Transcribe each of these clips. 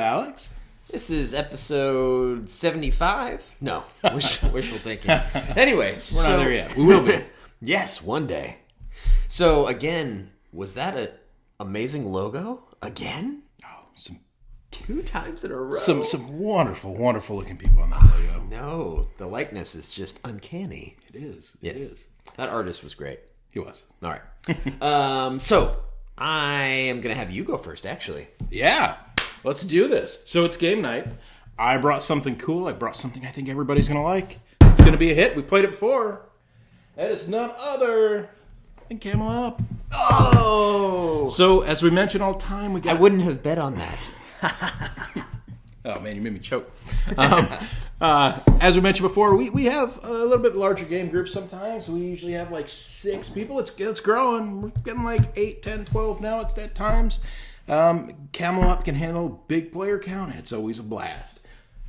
Alex? This is episode 75. No, wishful thinking. Anyways, We're not there yet. We will be. Yes, one day. So, again, was that an amazing logo? Again? Oh, some 2 times in a row? Some wonderful, wonderful looking people on that logo. No, the likeness is just uncanny. It is. Yes. It is. That artist was great. He was. All right. So, I am going to have you go first, actually. Yeah. Let's do this. So it's game night. I brought something cool. I brought something I think everybody's going to like. It's going to be a hit. We played it before. That is none other than Camel Up. Oh! So, as we mention all the time, we got... I wouldn't have bet on that. Oh, man, you made me choke. As we mentioned before, we have a little bit larger game groups sometimes. We usually have like 6 people. It's growing. We're getting like 8, 10, 12 now at times. Camel Up can handle big player count. It's always a blast.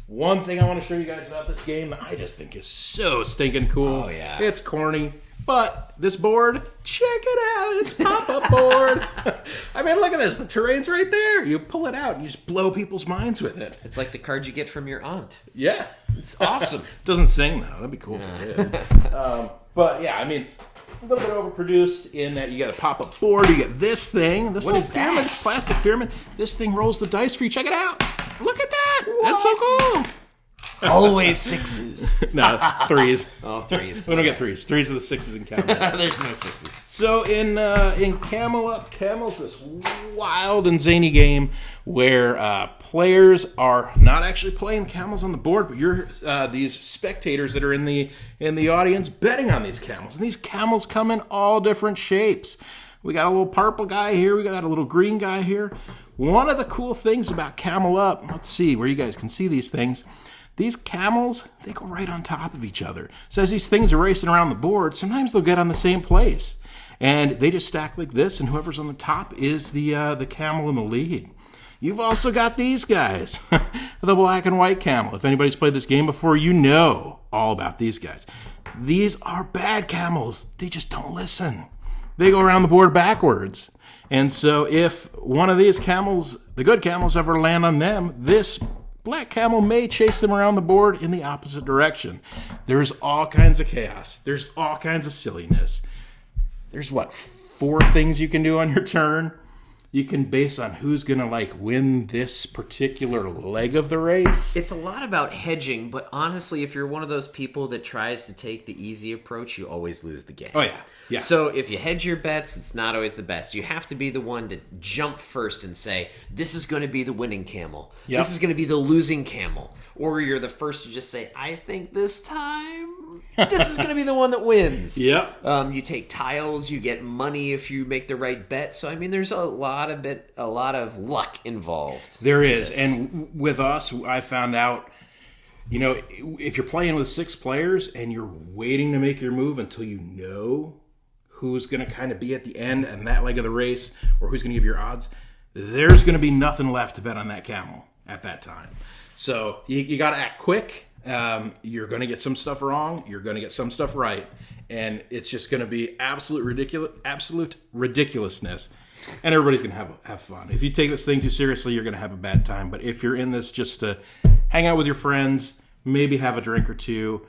One thing I want to show you guys about this game that I just think is so stinking cool. Oh, yeah. It's corny. But this board, check it out. It's pop-up board. I mean, look at this. The terrain's right there. You pull it out and you just blow people's minds with it. It's like the card you get from your aunt. Yeah. It's awesome. Doesn't sing, though. That'd be cool if it did. But, yeah, I mean, a little bit overproduced in that you got a pop-up board. You get this thing. This What little is pyramid. that? It's a plastic pyramid. This thing rolls the dice for you. Check it out. Look at that. What? That's so cool. Always 6s. No, 3s. Oh, 3s. We don't get 3s. 3s are the 6s in Camel Up. There's no 6s. So in Camel Up, Camel's this wild and zany game where players are not actually playing camels on the board, but you're these spectators that are in the audience betting on these camels. And these camels come in all different shapes. We got a little purple guy here. We got a little green guy here. One of the cool things about Camel Up, let's see where you guys can see these things. These camels, they go right on top of each other. So as these things are racing around the board, sometimes they'll get on the same place. And they just stack like this, and whoever's on the top is the camel in the lead. You've also got these guys, the black and white camel. If anybody's played this game before, you know all about these guys. These are bad camels. They just don't listen. They go around the board backwards. And so if one of these camels, the good camels, ever land on them, this black camel may chase them around the board in the opposite direction. There's all kinds of chaos. There's all kinds of silliness. There's 4 things you can do on your turn. You can base on who's going to win this particular leg of the race. It's a lot about hedging, but honestly, if you're one of those people that tries to take the easy approach, you always lose the game. Oh, yeah. Yeah. So if you hedge your bets, it's not always the best. You have to be the one to jump first and say, this is going to be the winning camel. Yep. This is going to be the losing camel. Or you're the first to just say, I think this time, this is going to be the one that wins. Yep. You take tiles, you get money if you make the right bet. So, I mean, there's a lot of luck involved. There is. And with us, I found out, if you're playing with 6 players and you're waiting to make your move until you know who's going to kind of be at the end and that leg of the race, or who's going to give your odds, there's going to be nothing left to bet on that camel at that time. So you got to act quick. You're going to get some stuff wrong. You're going to get some stuff right. And it's just going to be absolute ridiculousness. And everybody's going to have fun. If you take this thing too seriously, you're going to have a bad time. But if you're in this just to hang out with your friends, maybe have a drink or two,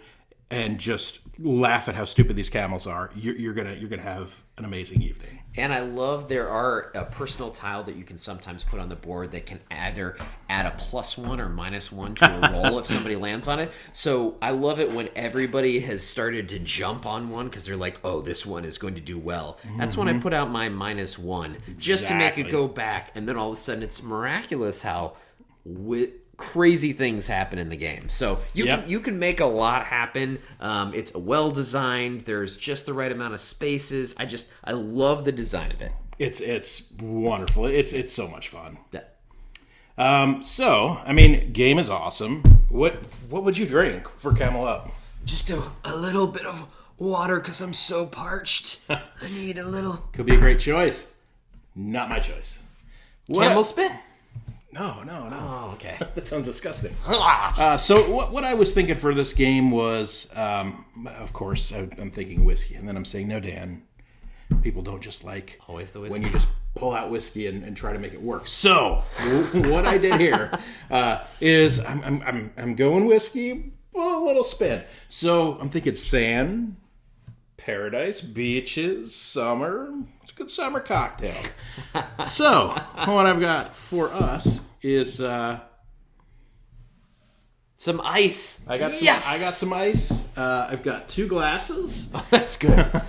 and just laugh at how stupid these camels are, you're gonna have an amazing evening. And I love there are a personal tile that you can sometimes put on the board that can either add a +1 or -1 to a roll if somebody lands on it. So I love it when everybody has started to jump on one because they're like, oh, this one is going to do well. That's when I put out my -1 just to make it go back. And then all of a sudden it's miraculous how crazy things happen in the game. So you can make a lot happen. It's well designed. There's just the right amount of spaces. I love the design of it. It's wonderful. It's so much fun. Yeah. So I mean, game is awesome. What would you drink for Camel Up? Just a little bit of water because I'm so parched. I need a little. Could be a great choice. Not my choice. Camel spit? No. Oh, okay. That sounds disgusting. So what I was thinking for this game was, of course, I'm thinking whiskey. And then I'm saying, no, Dan, people don't just like always the whiskey. when you just pull out whiskey and try to make it work. So what I did here is I'm going whiskey, a little spin. So I'm thinking sand, paradise, beaches, summer. It's a good summer cocktail. So what I've got for us is some ice. I got some ice. I've got 2 glasses. Oh, that's good.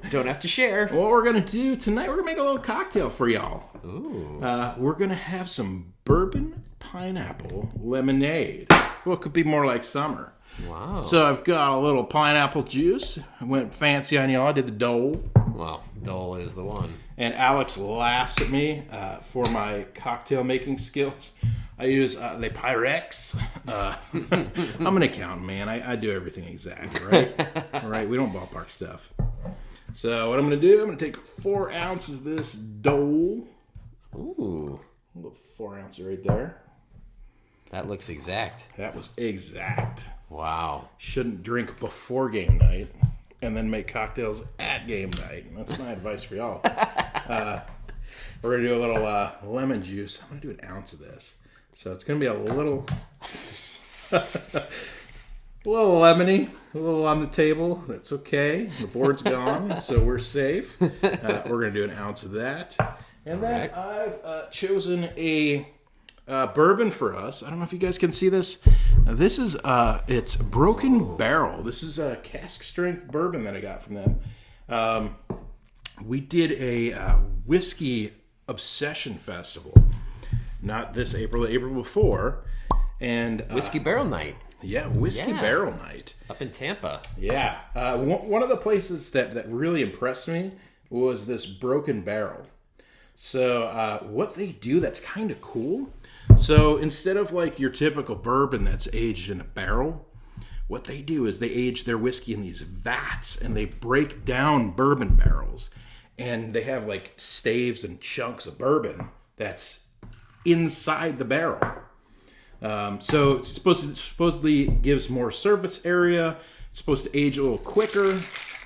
Don't have to share. What we're gonna do tonight, we're gonna make a little cocktail for y'all. Ooh. We're gonna have some bourbon pineapple lemonade. Well, it could be more like summer. Wow. So I've got a little pineapple juice. I went fancy on y'all. I did the Dole. Well, Dole is the one. And Alex laughs at me for my cocktail making skills. I use Les Pyrex. I'm an accountant, man. I do everything exact, right? All right, we don't ballpark stuff. So what I'm going to do, I'm going to take 4 ounces of this Dole. Ooh. A little 4 ounce right there. That looks exact. That was exact. Wow. Shouldn't drink before game night and then make cocktails at game night. That's my advice for y'all. We're going to do a little lemon juice. I'm going to do an ounce of this. So it's going to be a little lemony, a little on the table. That's okay. The board's gone, so we're safe. We're going to do an ounce of that. And then I've chosen a bourbon for us. I don't know if you guys can see this. This is, it's Broken Barrel. This is a cask strength bourbon that I got from them. We did a whiskey obsession festival. Not this April, the April before. And Whiskey Barrel Night. Yeah, Whiskey Barrel Night. Up in Tampa. Yeah. One of the places that really impressed me was this Broken Barrel. So what they do that's kind of cool. So instead of like your typical bourbon that's aged in a barrel, what they do is they age their whiskey in these vats and they break down bourbon barrels. And they have like staves and chunks of bourbon that's inside the barrel. So it's supposedly gives more surface area. It's supposed to age a little quicker.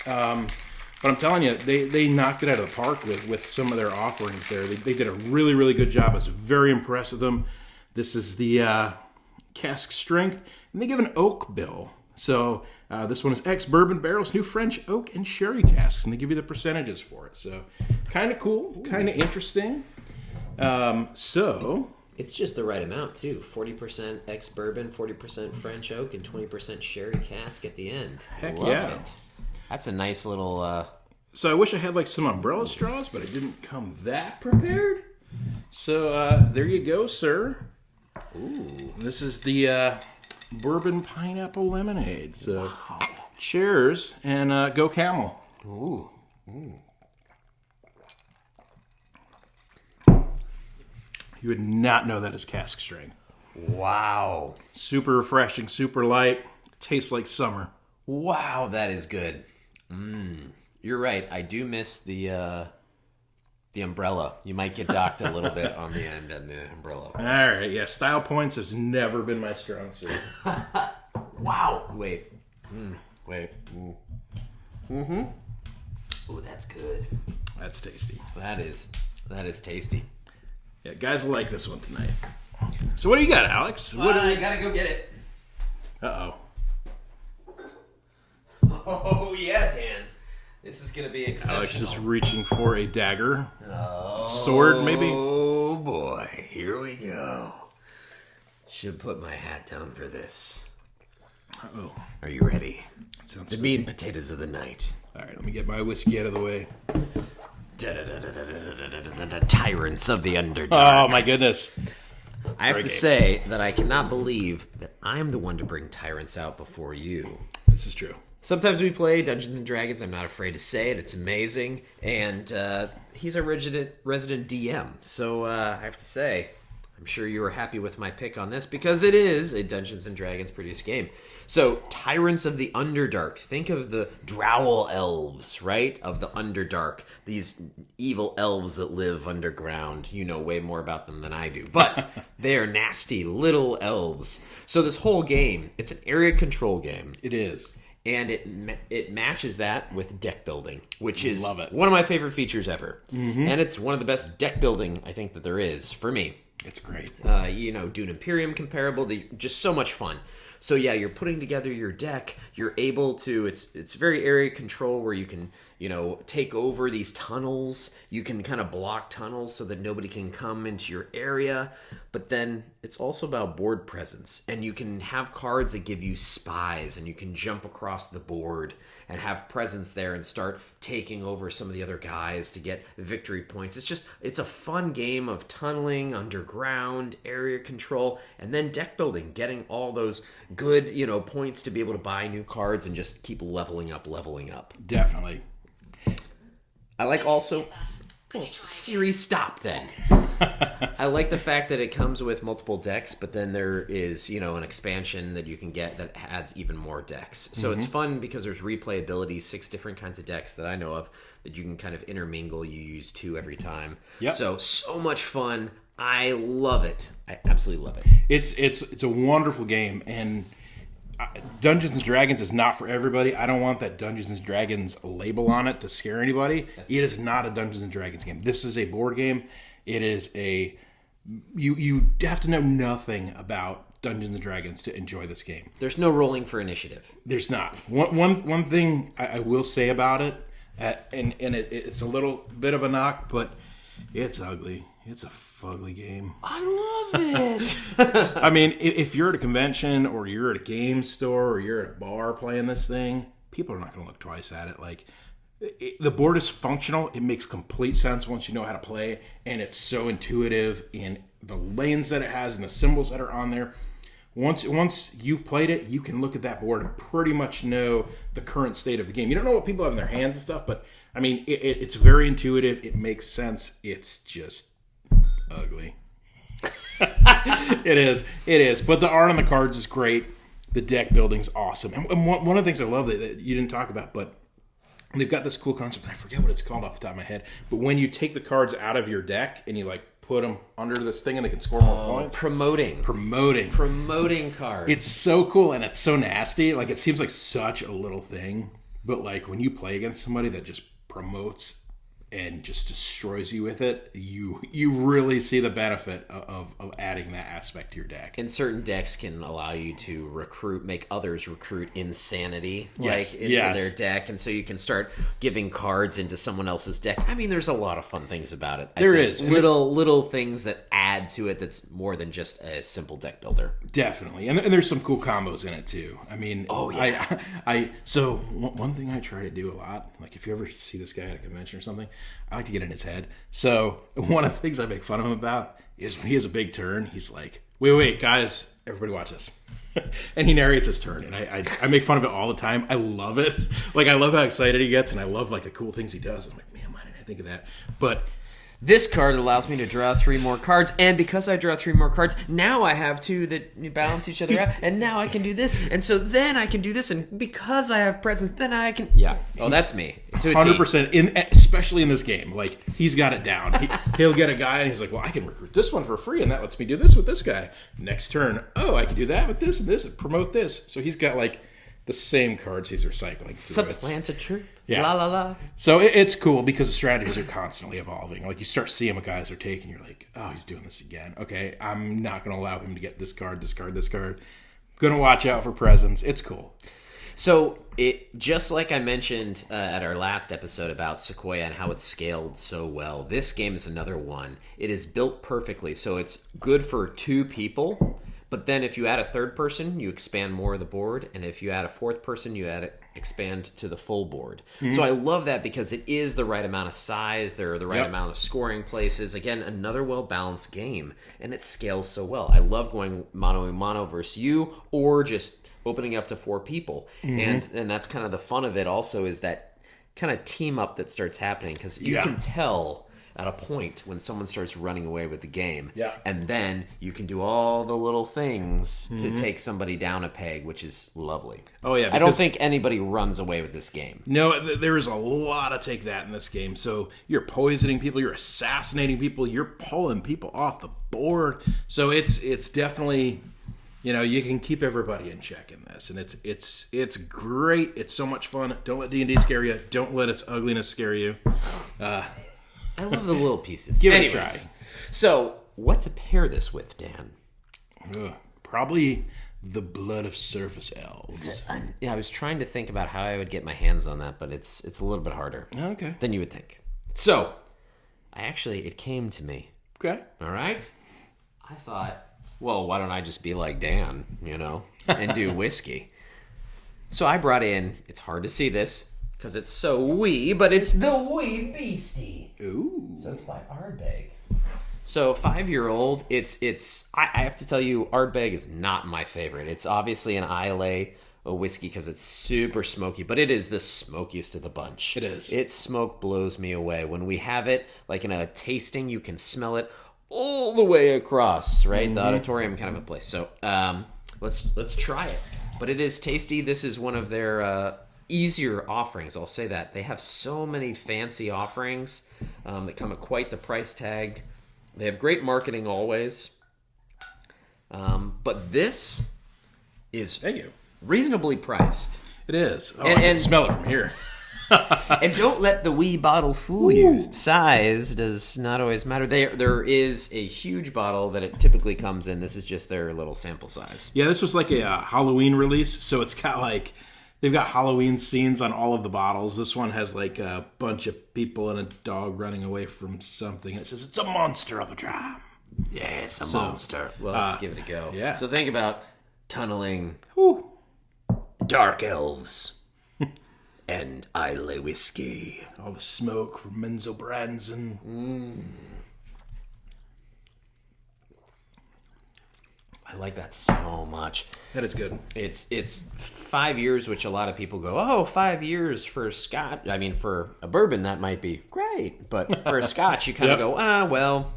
But I'm telling you, they knocked it out of the park with some of their offerings there. They did a really, really good job. I was very impressed with them. This is the cask strength, and they give an oak bill. So this one is ex-bourbon barrels, new French oak and sherry casks, and they give you the percentages for it. So kind of cool, kind of interesting. So it's just the right amount too. 40% ex-bourbon, 40% French oak, and 20% sherry cask at the end. Heck Love yeah. it. That's a nice little... So I wish I had like some umbrella straws, but I didn't come that prepared. So there you go, sir. Ooh. This is the bourbon pineapple lemonade. So cheers and go Camel. Ooh. Mm. You would not know that is cask strength. Wow. Super refreshing, super light. Tastes like summer. Wow, that is good. You're right. I do miss the umbrella. You might get docked a little bit on the end and the umbrella. All right, yeah. Style points has never been my strong suit. Wow. Wait. Wait. Mm-hmm. Ooh, that's good. That's tasty. That is tasty. Yeah, guys will like this one tonight. So what do you got, Alex? I gotta go get it. Uh-oh. Oh, yeah, Dan. This is gonna be exceptional. Alex is reaching for a dagger. Sword, maybe? Oh, boy. Here we go. Should put my hat down for this. Uh-oh. Are you ready? Sounds The meat and potatoes of the night. All right, let me get my whiskey out of the way. Tyrants of the Underdark. Oh, my goodness. I have to say that I cannot believe that I'm the one to bring Tyrants out before you. This is true. Sometimes we play Dungeons and Dragons. I'm not afraid to say it. It's amazing. And he's a resident DM. So I have to say, I'm sure you were happy with my pick on this because it is a Dungeons and Dragons produced game. So, Tyrants of the Underdark. Think of the drow elves, right? Of the Underdark. These evil elves that live underground. You know way more about them than I do. But they're nasty little elves. So this whole game, it's an area control game. It is. And it matches that with deck building, which is Love it. one of my favorite features ever. And it's one of the best deck building I think that there is for me. It's great. Dune Imperium comparable, just so much fun. So yeah, you're putting together your deck. You're able to. It's very area control where you can take over these tunnels. You can kind of block tunnels so that nobody can come into your area. But then it's also about board presence, and you can have cards that give you spies, and you can jump across the board and have presence there and start taking over some of the other guys to get victory points. It's a fun game of tunneling, underground, area control, and then deck building, getting all those good, points to be able to buy new cards and just keep leveling up. Definitely. I like also... Oh, Siri, stop then. I like the fact that it comes with multiple decks, but then there is, an expansion that you can get that adds even more decks. So it's fun because there's replayability, 6 different kinds of decks that I know of that you can kind of intermingle. You use 2 every time. Yep. So much fun. I love it. I absolutely love it. It's a wonderful game, and Dungeons and Dragons is not for everybody. I don't want that Dungeons and Dragons label on it to scare anybody. It is not a Dungeons and Dragons game. This is a board game. It is you have to know nothing about Dungeons and Dragons to enjoy this game. There's no rolling for initiative. There's not. One thing I will say about it, and it's a little bit of a knock, but it's ugly. It's a fugly game. I love it. I mean, if you're at a convention or you're at a game store or you're at a bar playing this thing, people are not going to look twice at it. Like, the board is functional. It makes complete sense once you know how to play, and it's so intuitive in the lanes that it has and the symbols that are on there. Once you've played it, you can look at that board and pretty much know the current state of the game. You don't know what people have in their hands and stuff, but I mean, it's very intuitive. It makes sense. It's just ugly. It is. But the art on the cards is great. The deck building's awesome. And one of the things I love that you didn't talk about, but they've got this cool concept. I forget what it's called off the top of my head. But when you take the cards out of your deck and you put them under this thing and they can score more points. Promoting cards. It's so cool and it's so nasty. It seems like such a little thing. But when you play against somebody that just promotes and just destroys you with it, you really see the benefit of adding that aspect to your deck. And certain decks can allow you to make others recruit insanity into their deck, and so you can start giving cards into someone else's deck. I mean, there's a lot of fun things about it. There is little things that add to it that's more than just a simple deck builder. Definitely, and there's some cool combos in it too. I mean, so one thing I try to do a lot, if you ever see this guy at a convention or something, I like to get in his head. So one of the things I make fun of him about is when he has a big turn, he's like, wait, guys, everybody watch this. And he narrates his turn, and I make fun of it all the time. I love it. I love how excited he gets, and I love the cool things he does. I'm like, man, why didn't I think of that? But this card allows me to draw 3 more cards, and because I draw 3 more cards, now I have 2 that balance each other out, and now I can do this, and so then I can do this, and because I have presence, then I can... Yeah. Oh, that's me. To a 100%, especially in this game. He's got it down. He'll get a guy, and he's like, well, I can recruit this one for free, and that lets me do this with this guy. Next turn, I can do that with this and this, and promote this. So he's got, the same cards he's recycling. Supplant a troop. Yeah. La la la. So it's cool because the strategies are constantly evolving. You start seeing what guys are taking, you're like, oh, he's doing this again. Okay, I'm not going to allow him to get this card. Going to watch out for presence. It's cool. So just like I mentioned at our last episode about Sequoia and how it's scaled so well, this game is another one. It is built perfectly, so it's good for 2 people. But then if you add a 3rd person, you expand more of the board. And if you add a 4th person, you expand to the full board. Mm-hmm. So I love that because it is the right amount of size. There are the right amount of scoring places. Again, another well-balanced game. And it scales so well. I love going mano-a-mano versus you or just opening up to 4 people. Mm-hmm. And that's kind of the fun of it also is that kind of team up that starts happening. Because you can tell at a point when someone starts running away with the game. Yeah. And then you can do all the little things to take somebody down a peg, which is lovely. Oh, yeah. I don't think anybody runs away with this game. No, there is a lot of take that in this game. So you're poisoning people, you're assassinating people, you're pulling people off the board. So it's definitely you can keep everybody in check in this, and it's great. It's so much fun. Don't let D&D scare you. Don't let its ugliness scare you. I love the little pieces. Give it a try. So, what to pair this with, Dan? Probably the blood of surface elves. Yeah, I was trying to think about how I would get my hands on that, but it's a little bit harder than you would think. So, it came to me. Okay. All right? I thought, well, why don't I just be like Dan, and do whiskey? So I brought in, it's hard to see this because it's so wee, but it's the Wee Beastie. Ooh. So it's by Ardbeg. So 5-year-old, I have to tell you, Ardbeg is not my favorite. It's obviously an Islay whiskey because it's super smoky, but it is the smokiest of the bunch. It is. Its smoke blows me away. When we have it, like in a tasting, you can smell it all the way across, right? The auditorium kind of a place. So let's try it. But it is tasty. This is one of their easier offerings, I'll say that. They have so many fancy offerings that come at quite the price tag. They have great marketing always. But this is reasonably priced. It is. Oh, I can smell it from here. And don't let the wee bottle fool you. Size does not always matter. There is a huge bottle that it typically comes in. This is just their little sample size. Yeah, this was like a Halloween release, so it's got they've got Halloween scenes on all of the bottles. This one has like a bunch of people and a dog running away from something. It says it's a monster of a dram. Yes, a monster. Well, let's give it a go. Yeah. So think about tunneling dark elves and Islay whiskey. All the smoke from Menzo Branson. I like that so much. That is good. It's 5 years, which a lot of people go, 5 years for Scotch. I mean, for a bourbon, that might be great. But for a Scotch, you kind of go,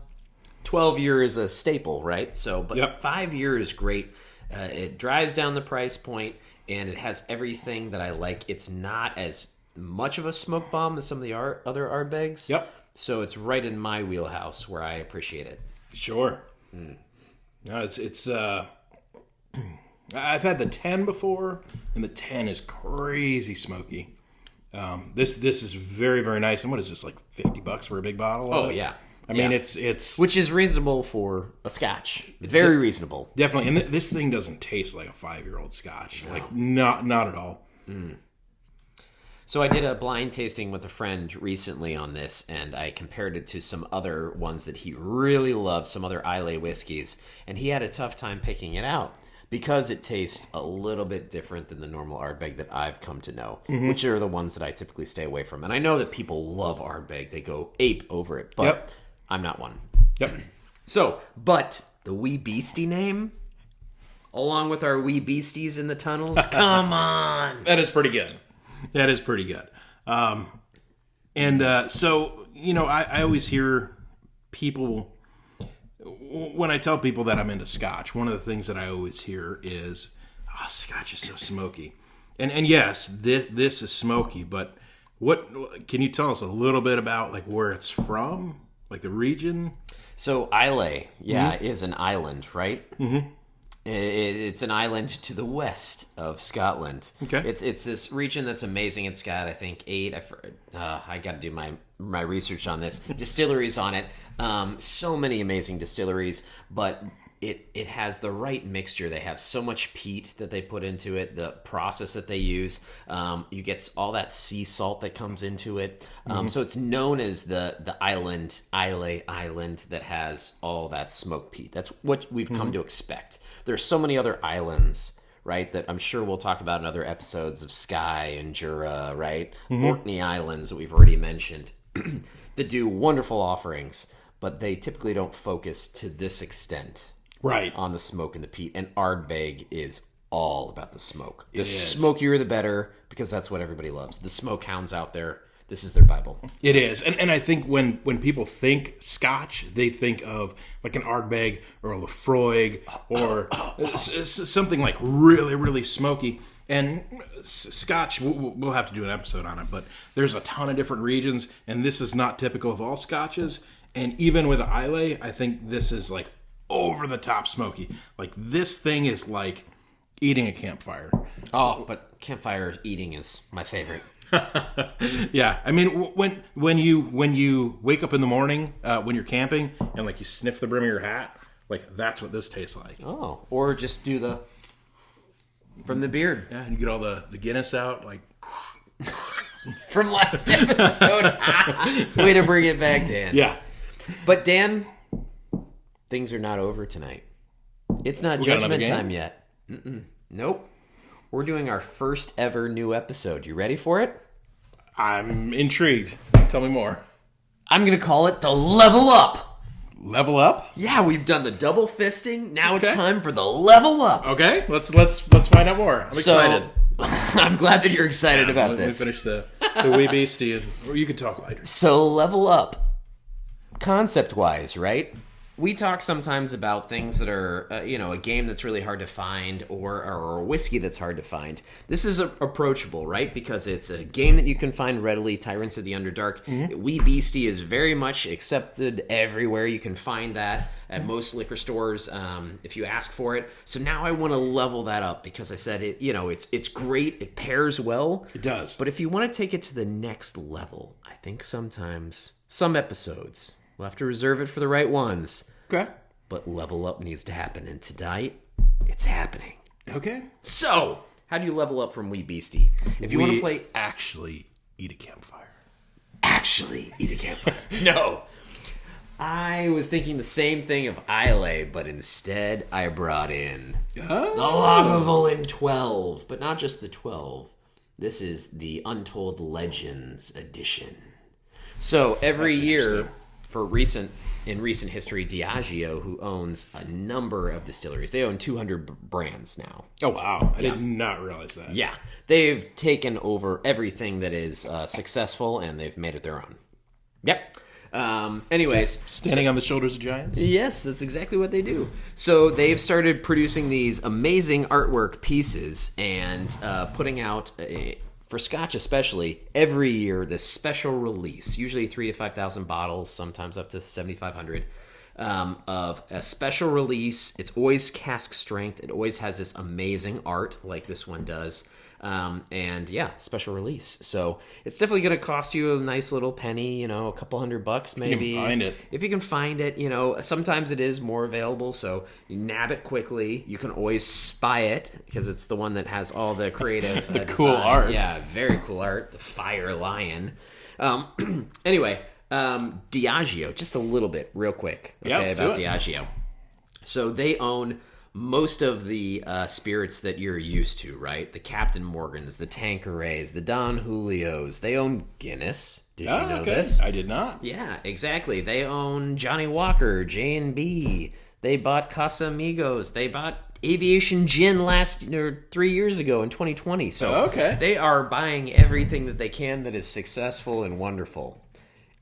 12 years is a staple, right? So, but 5 years is great. It drives down the price point, and it has everything that I like. It's not as much of a smoke bomb as some of the other Ardbegs. Yep. So it's right in my wheelhouse where I appreciate it. Sure. No, it's I've had the 10 before, and the 10 is crazy smoky. This is very, very nice. And what is this, like $50 for a big bottle? Oh, yeah. I mean, it's which is reasonable for a Scotch. Very reasonable. Definitely. And this thing doesn't taste like a 5-year-old Scotch. No. Like, not at all. So I did a blind tasting with a friend recently on this, and I compared it to some other ones that he really loves, some other Islay whiskeys, and he had a tough time picking it out because it tastes a little bit different than the normal Ardbeg that I've come to know, which are the ones that I typically stay away from. And I know that people love Ardbeg. They go ape over it, but I'm not one. Yep. So, but the Wee Beastie name, along with our Wee Beasties in the tunnels, come on. That is pretty good. That is pretty good. So, I always hear people, when I tell people that I'm into Scotch, one of the things that I always hear is, Scotch is so smoky. And yes, this is smoky, but what can you tell us a little bit about like where it's from, like the region? So Islay, is an island, right? Mm-hmm. It's an island to the west of Scotland. Okay. It's this region that's amazing. It's got, I think, 8. I got to do my research on this. Distilleries on it. So many amazing distilleries, but it has the right mixture. They have so much peat that they put into it. The process that they use, you get all that sea salt that comes into it. So it's known as the Islay Island that has all that smoked peat. That's what we've come to expect. There's so many other islands, right, that I'm sure we'll talk about in other episodes of Skye and Jura, right? Orkney Islands that we've already mentioned that do wonderful offerings, but they typically don't focus to this extent on the smoke and the peat. And Ardbeg is all about the smoke. The smokier the better, because that's what everybody loves. The smoke hounds out there, this is their Bible. It is. And I think when people think Scotch, they think of like an Ardbeg or a Lefroy or something like really, really smoky. And Scotch, we'll have to do an episode on it, but there's a ton of different regions, and this is not typical of all Scotches. And even with Islay, I think this is like over the top smoky. Like this thing is like eating a campfire. Oh, but campfire eating is my favorite. Yeah, I mean, when you wake up in the morning when you're camping and like you sniff the brim of your hat, like that's what this tastes like. Oh, or just do the from the beard. Yeah, and you get all the Guinness out, like From last episode. Way to bring it back, Dan. yeah. But Dan, things are not over tonight. It's not We got another judgment game? time yet. Nope. We're doing our first ever new episode. You ready for it? I'm intrigued. Tell me more. I'm going to call it the Level Up. Level up? Yeah, we've done the double fisting. Now it's Okay. time for the Level Up. Okay, let's find out more. I'm excited. I'm glad that you're excited about Let me this. finish the wee beastie, or you can talk later. So, Level Up, concept-wise, right? We talk sometimes about things that are, a game that's really hard to find or a whiskey that's hard to find. This is approachable, right? Because it's a game that you can find readily, Tyrants of the Underdark. Mm-hmm. Wee Beastie is very much accepted everywhere. You can find that at most liquor stores if you ask for it. So now I want to level that up because I said it's great. It pairs well. It does. But if you want to take it to the next level, I think sometimes, some episodes, we'll have to reserve it for the right ones. Okay. But level up needs to happen, and tonight, it's happening. Okay. So, how do you level up from Wee Beastie? If you want to play... actually eat a campfire. Actually, eat a campfire. No. I was thinking the same thing of Islay, but instead I brought in the Lagavulin 12. But not just the 12. This is the Untold Legends edition. So, every year... In recent history, Diageo, who owns a number of distilleries, they own 200 brands now. Oh, wow. I did not realize that. Yeah. They've taken over everything that is successful, and they've made it their own. Yep. Anyways. Standing on the shoulders of giants? Yes, that's exactly what they do. So they've started producing these amazing artwork pieces and putting out... for Scotch especially, every year this special release, usually 3,000 to 5,000 bottles, sometimes up to 7,500, of a special release. It's always cask strength. It always has this amazing art like this one does. And yeah, special release. So it's definitely going to cost you a nice little penny, a couple $100 maybe. If you can find it. If you can find it, sometimes it is more available. So you nab it quickly. You can always spy it because it's the one that has all the creative The cool design. art. Yeah, very cool art. The fire lion. Anyway, Diageo, just a little bit real quick. Yeah, let's about do it. Diageo. So they own most of the spirits that you're used to, right? The Captain Morgans, the Tanquerays, the Don Julios. They own Guinness. Did you know this? I did not. Yeah, exactly. They own Johnny Walker, J&B. They bought Casamigos. They bought Aviation Gin 3 years ago in 2020. So they are buying everything that they can that is successful and wonderful.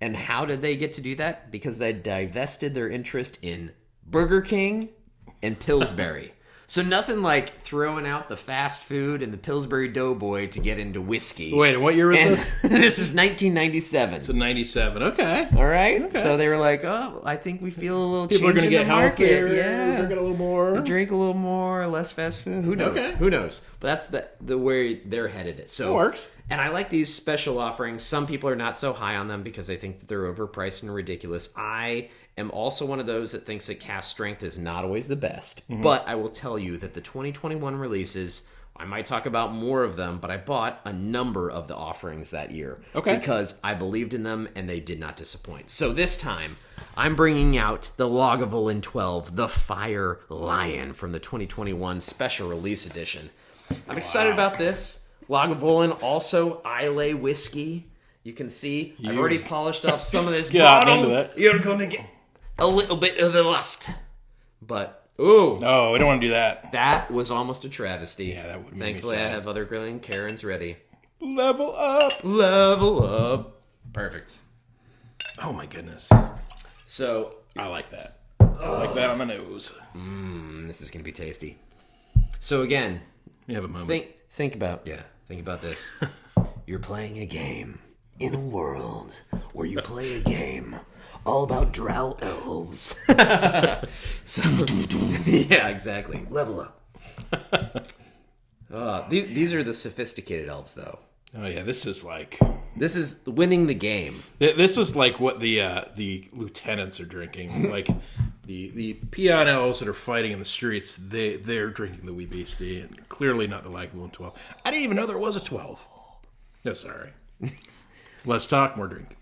And how did they get to do that? Because they divested their interest in Burger King and Pillsbury. So nothing like throwing out the fast food and the Pillsbury Doughboy to get into whiskey. Wait, and what year was this? This is 1997. It's a 97. Okay. All right. Okay. So they were like, "Oh, I think we feel a little People are change going to in get the market. healthier. Yeah, Drink a little more. drink a little more, less fast food. Who knows? Okay. Who knows? But that's the way they're headed. So It works. And I like these special offerings. Some people are not so high on them because they think that they're overpriced and ridiculous. I am also one of those that thinks that cask strength is not always the best. Mm-hmm. But I will tell you that the 2021 releases, I might talk about more of them, but I bought a number of the offerings that year. Okay. Because I believed in them and they did not disappoint. So this time, I'm bringing out the Lagavulin 12, the Fire Lion from the 2021 Special Release Edition. I'm excited about this. Lagavulin, also Islay whiskey. You can see I've already polished off some of this bottle. Into that. You're going to get a little bit of the lust. But, ooh. No, we don't want to do that. That was almost a travesty. Yeah, that would make me Thankfully, I sad. have other grilling Karens ready. Level up. Level up. Perfect. Oh, my goodness. So, I like that. I like that on the nose. this is going to be tasty. So, again, You have a moment. think about this. You're playing a game. In a world where you play a game all about drow elves. So, yeah, exactly. Level up. These are the sophisticated elves, though. Oh yeah, this is winning the game. This is like what the lieutenants are drinking. Like the peon elves that are fighting in the streets, they're drinking the wee beastie, and clearly not the Lagavulin 12. I didn't even know there was a 12. No, sorry. Less talk, more drink.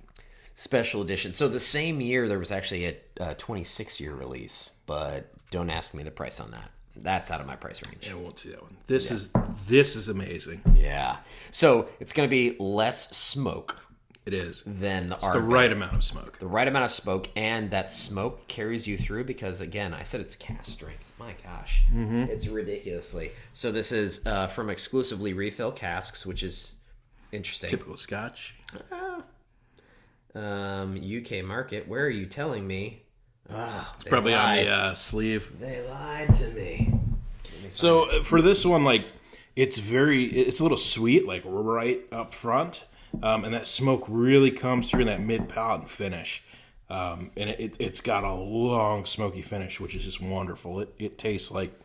Special edition. So the same year there was actually a 26-year release, but don't ask me the price on that. That's out of my price range. Yeah, I won't see that one. This is amazing. Yeah. So it's going to be less smoke. It is. Than the the right amount of smoke. The right amount of smoke, and that smoke carries you through because, again, I said it's cast strength. My gosh. Mm-hmm. It's ridiculously. So this is from exclusively refill casks, which is interesting. Typical Scotch. UK market. Where are you telling me? It's probably lied. On the sleeve. They lied to me. So for this one, like it's a little sweet, like right up front, and that smoke really comes through in that mid palate and finish, and it's got a long smoky finish, which is just wonderful. It tastes like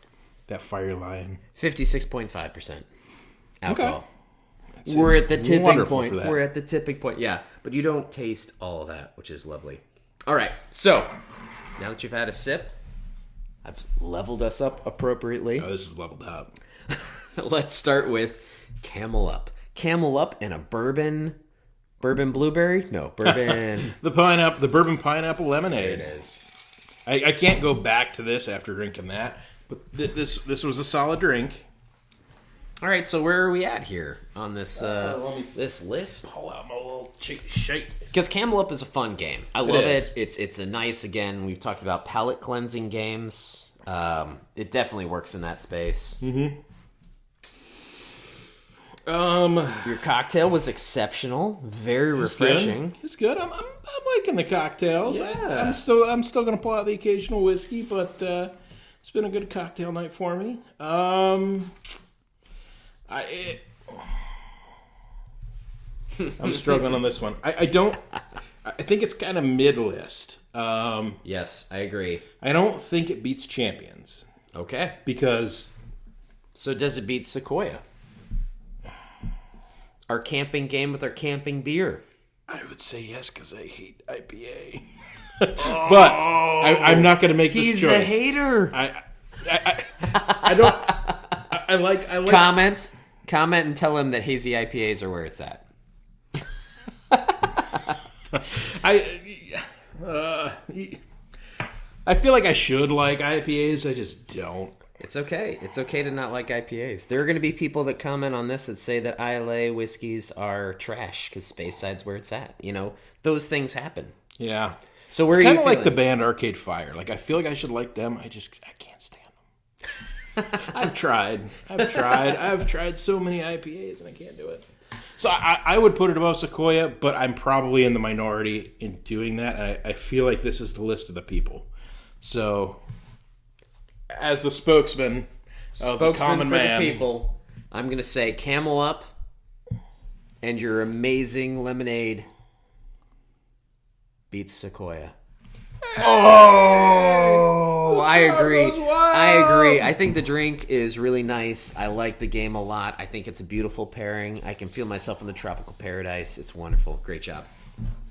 that Fire Lion. 56.5% alcohol. Okay. We're at the tipping point. We're at the tipping point. Yeah, but you don't taste all of that, which is lovely. All right, so now that you've had a sip, I've leveled us up appropriately. Oh, this is leveled up. Let's start with Camel Up. Camel Up and a bourbon blueberry? No, bourbon. The bourbon pineapple lemonade. There it is. I can't go back to this after drinking that, but this was a solid drink. All right, so where are we at here on this this list? Pull out my little shake. Because Camel Up is a fun game. I love it. It's a nice, again, we've talked about palate cleansing games. It definitely works in that space. Mm-hmm. Your cocktail was exceptional. Very refreshing. It's good. I'm liking the cocktails. Yeah. I'm still gonna pull out the occasional whiskey, but it's been a good cocktail night for me. I'm struggling on this one. I think it's kind of mid-list. Yes, I agree. I don't think it beats Champions. Okay. Because... So does it beat Sequoia? Our camping game with our camping beer. I would say yes, because I hate IPA. But I'm not going to make this choice. He's a hater. I don't... I like... Comment and tell him that hazy IPAs are where it's at. I feel like I should like IPAs. I just don't. It's okay. It's okay to not like IPAs. There are going to be people that comment on this that say that ILA whiskeys are trash because Spaceside's where it's at. You know, those things happen. Yeah. So where are you feeling? Kind of like the band Arcade Fire. Like I feel like I should like them. I can't stand them. I've tried so many IPAs and I can't do it. So I would put it above Sequoia, but I'm probably in the minority in doing that. I feel like this is the list of the people. So, as the spokesman of the common man, the people, I'm going to say Camel Up and your amazing lemonade beats Sequoia. Oh, I agree. I think the drink is really nice. I like the game a lot. I think it's a beautiful pairing. I can feel myself in the tropical paradise. It's wonderful. Great job.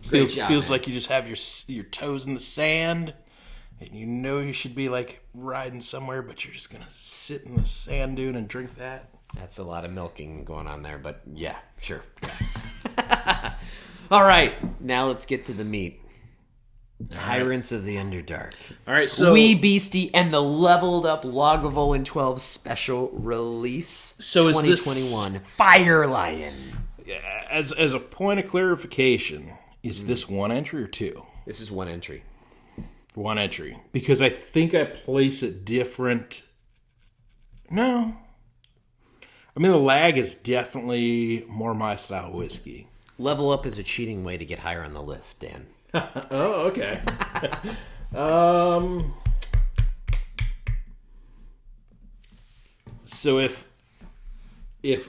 Feels like you just have your toes in the sand, and you know you should be like riding somewhere, but you're just gonna sit in the sand dune and drink that. That's a lot of milking going on there, but yeah, sure. All right, now let's get to the meat. Tyrants of the Underdark. All right, so Wee Beastie and the leveled up Lagavulin 12 special release. So 2021 Fire Lion. As a point of clarification, is this one entry or two? This is one entry. One entry, because I think I place it different. No, I mean the lag is definitely more my style whiskey. Level up is a cheating way to get higher on the list, Dan. Oh, okay. So if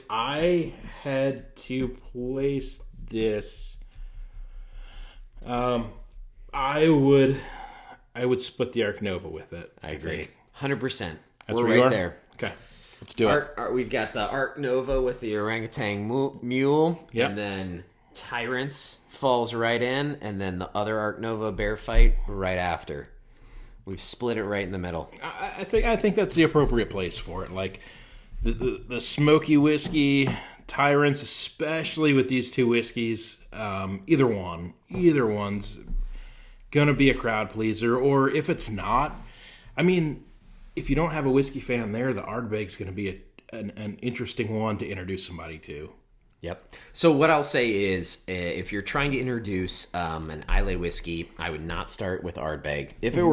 I had to place this I would split the Arc Nova with it. I agree. 100%. That's We're where you right are? there. Okay. Let's do it. We've got the Arc Nova with the orangutan mule, Yep. and then Tyrants falls right in, and then the other Arc Nova bear fight right after. We've split it right in the middle. I think that's the appropriate place for it. Like the smoky whiskey, Tyrants, especially with these two whiskeys, either one's gonna be a crowd pleaser. Or if it's not, I mean, if you don't have a whiskey fan there, the Ardbeg's gonna be an interesting one to introduce somebody to. Yep. So what I'll say is, if you're trying to introduce an Islay whiskey, I would not start with Ardbeg. If it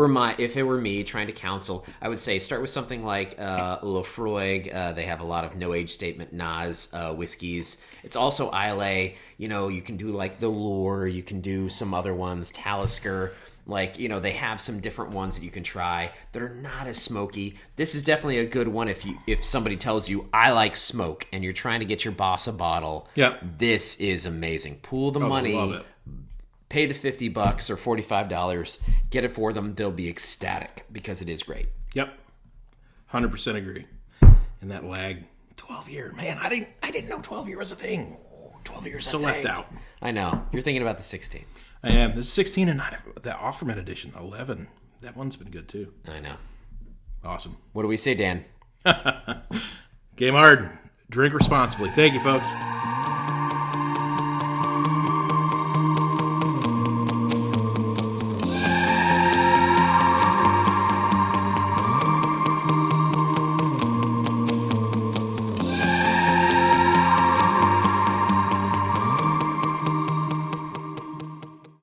were me trying to counsel, I would say start with something like Lefroy. They have a lot of no age statement Nas whiskeys. It's also Islay. You know, you can do like the Lure. You can do some other ones, Talisker. Like, you know, they have some different ones that you can try that are not as smoky. This is definitely a good one if somebody tells you, I like smoke, and you're trying to get your boss a bottle. Yep. This is amazing. Pool the money, love it. pay the $50 or $45, get it for them. They'll be ecstatic because it is great. Yep. 100% agree. And that lag, 12 year, man, I didn't know 12 year was a thing. 12 years So left out. I know. You're thinking about the 16. I am. This is 16 and the Offerman edition, 11. That one's been good too. I know. Awesome. What do we say, Dan? Game hard. Drink responsibly. Thank you, folks.